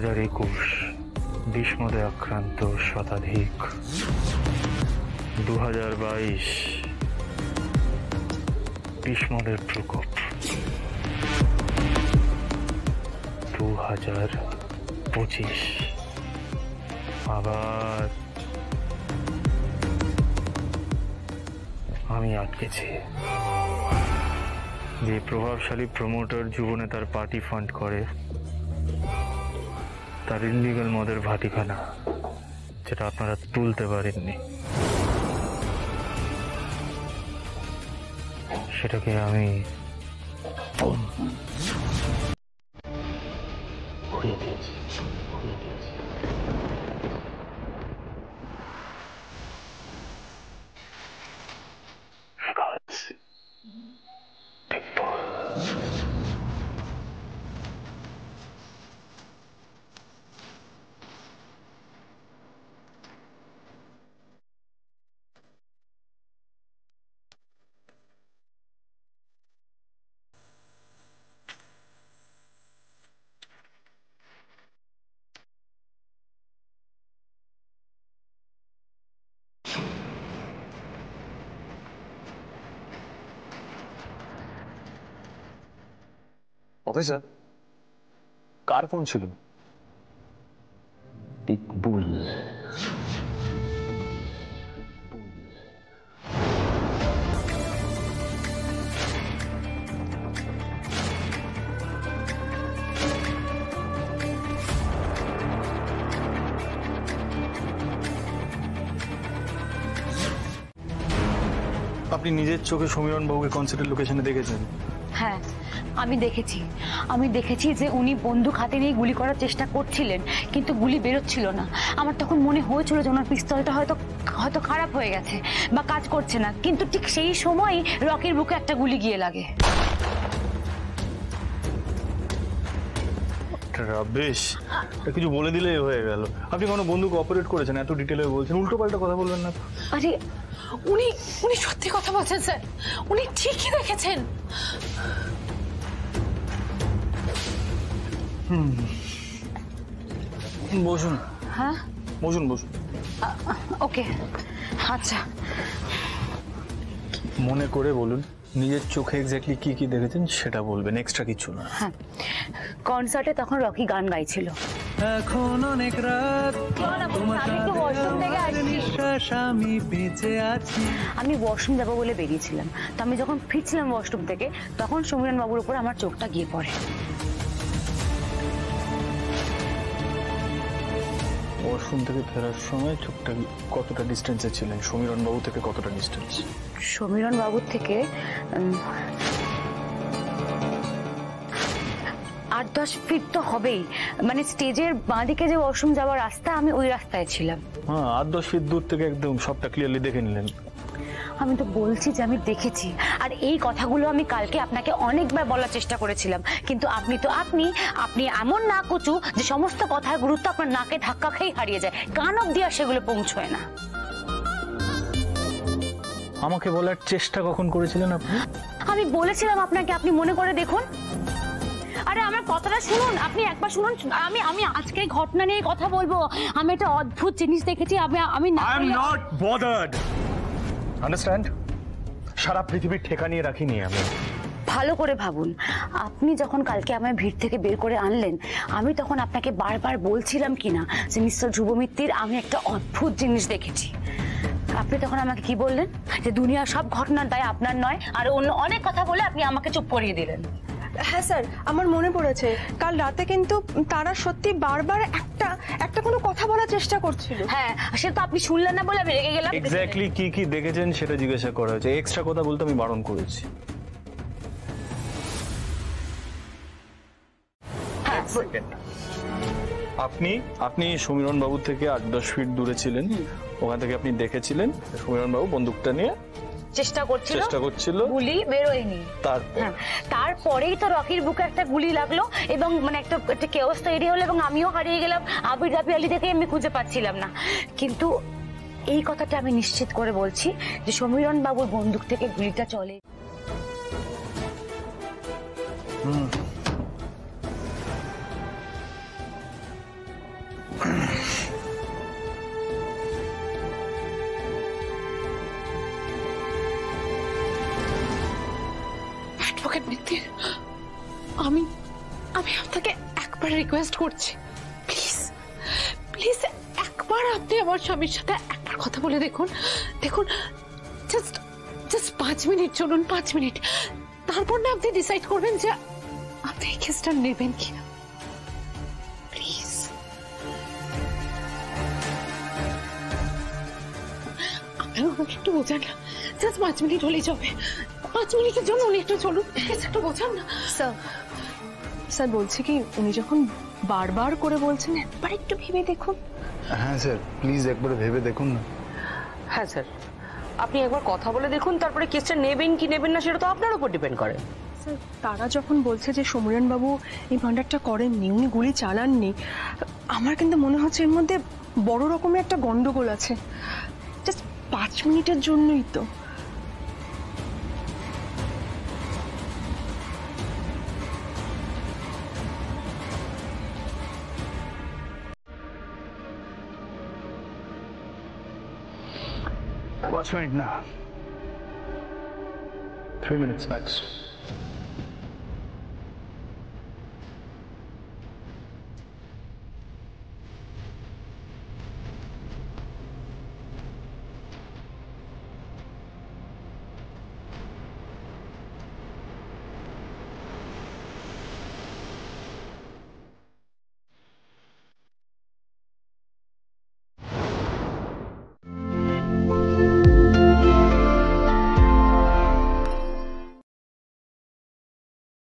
2021 বিষমদে আক্রান্ত শতাধিক, 2022 বিষমদের প্রকোপ, 2025 আবার আমি আটকেছি। যে প্রভাবশালী প্রমোটার জীবনে তার পার্টি ফান্ড করে, তার ইলিগাল মদের ভাটিখানা, যেটা আপনারা তুলতে পারেননি, সেটাকে আমি উড়িয়ে দিয়েছি। অফিসার, কার ফোন ছিল? পিকবুল। আপনি নিজের চোখে সমীরণ বাবুকে কনসার্টের লোকেশনে দেখেছেন? হ্যাঁ, আমি দেখেছি যে উনি বন্দুক হাতে নিয়ে গুলি করার চেষ্টা করছিলেন, কিন্তু গুলি বেরোচ্ছিল না। আমার তখন মনে হয়েছিল যে ওনার পিস্তলটা হয়তো খারাপ হয়ে গেছে বা কাজ করছে না, কিন্তু ঠিক সেই সময় রকির বুকে একটা গুলি গিয়ে লাগে। বেশ, কিছু বলে দিলেই হয়ে গেল। আপনি কোনো বন্দুক অপারেট করেছেন? এত ডিটেলে বলছেন, উল্টো পাল্টা কথা বলবেন না। আরে উনি সত্যি কথা বলছেন স্যার, উনি ঠিকই দেখেছেন। বসুন। হ্যাঁ, বসুন। ওকে, আচ্ছা। মনে করে বলুন, নিজের চোখে এক্স্যাক্টলি কি কি দেখেছেন সেটা বলবেন, এক্সট্রা কিছু না। হ্যাঁ, কনসার্টে তখন রকি গান গাইছিল। এখন অনেক রাত, আমি বেঁচে আছি। আমি ওয়াশরুম যাবো বলে বেরিয়েছিলাম, তো আমি যখন ফিরছিলাম ওয়াশরুম থেকে, তখন সমীরণ বাবুর উপর আমার চোখটা গিয়ে পড়ে। ওয়াশরুম থেকে ফেরার সময় চোখটা কতটা ডিস্টেন্সে ছিলেন? সমীরণ বাবু থেকে কতটা ডিস্টেন্স? সমীরণ বাবুর থেকে 8-10 ফিট তো হবেই। মানে স্টেজের বাঁদিকে যে ওয়াশরুম যাওয়ার রাস্তা, আমি ওই রাস্তায় ছিলাম। হ্যাঁ, 8-10 ফিট দূর থেকে একদম সবটা ক্লিয়ারলি দেখে নিলেন। আমি তো বলছি যে আমি দেখেছি, আর এই কথাগুলো আমি কালকে আপনাকে অনেকবার বলার চেষ্টা করেছিলাম, কিন্তু আপনি এমন না কচু যে সমস্ত কথার গুরুত্ব আপনার নাকে ধাক্কা খেয়ে হারিয়ে যায়, কান অব্দি আর সেগুলো পৌঁছয় না। আমাকে বলার চেষ্টা কখন করেছিলেন আপনি? আমি বলেছিলাম আপনাকে, আপনি মনে করে দেখুন। আরে আমার কথাটা শুনুন, আপনি একবার শুনুন। আমি আজকে ঘটনা নিয়ে কথা বলবো। আমি একটা অদ্ভুত জিনিস দেখেছি। আমি I am not bothered, understand? সারা পৃথিবীর ঠেকা নিয়ে রাখিনি আমি। ভালো করে ভাবুন, আপনি যখন কালকে আমায় ভিড় থেকে বের করে আনলেন, আমি তখন আপনাকে বারবার বলছিলাম কিনা যে মিস্টার ধ্রুব মিত্তির, আমি একটা অদ্ভুত জিনিস দেখেছি। আপনি তখন আমাকে কি বললেন? যে দুনিয়ার সব ঘটনার দায় আপনার নয়, আর অন্য অনেক কথা বলে আপনি আমাকে চুপ করিয়ে দিলেন। হ্যাঁ স্যার, আমার মনে পড়েছে কাল রাতে কিন্তু তারা সত্যি বারবার একটা কোনো কথা বলার চেষ্টা করছিল। হ্যাঁ, সে তো আপনি শুনলেন না বলে আমি রেগে গেলাম। এক্স্যাক্টলি কি কি দেখেছেন সেটা জিজ্ঞাসা করা হয়েছে, এক্সট্রা কথা বলতে আমি বারণ করেছি। আপনি সমীরণ বাবু থেকে 8-10 ফিট দূরে ছিলেন, ওখান থেকে আপনি দেখেছিলেন সমীরণ বাবু বন্দুকটা নিয়ে চেষ্টা করছিল, গুলি বেরোয়নি। তারপরেই তো রকির বুকে একটা গুলি লাগলো, এবং মানে একটা কেওস তৈরি হলো, এবং আমিও হারিয়ে গেলাম। আবির রাবি আলী দেখে আমি খুঁজে পাচ্ছিলাম না, কিন্তু এই কথাটা আমি নিশ্চিত করে বলছি যে সমীরণ বাবুর বন্দুক থেকে গুলিটা চলে। অ্যাডভোকেট মিত্তির, আমি আমি আপনাকে একবার রিকোয়েস্ট করছি, প্লিজ প্লিজ একবার আপনি আমার স্বামীর সাথে একবার কথা বলে দেখুন। দেখুন, জাস্ট জাস্ট 5 মিনিট চলুন, 5 মিনিট। তারপর না আপনি ডিসাইড করবেন যে আপনি এই কেসটা নেবেন কিনা। প্লিজ আপনারা আমাকে একটু বোঝান না, জাস্ট 5 মিনিট হলেই যাবে। 5 মিনিটের জন্য উনি একটু চলুন, প্লিজ একটু বোঝান না। স্যার স্যার বলছি কি, উনি যখন বারবার করে বলছেন একবার একটু ভেবে দেখুন। হ্যাঁ স্যার, প্লিজ একবার ভেবে দেখুন না। হ্যাঁ স্যার, আপনি একবার কথা বলে দেখুন, তারপরে কেসটা নেবেন কি নেবেন না সেটা তো আপনার উপর ডিপেন্ড করে। স্যার তারা যখন বলছে যে সমীরণ বাবু এই মার্ডারটা করেননি, উনি গুলি চালাননি, আমার কিন্তু মনে হচ্ছে এর মধ্যে বড় রকমের একটা গন্ডগোল আছে। জাস্ট 5 মিনিটের জন্যই তো। Watch right now. 3 minutes max.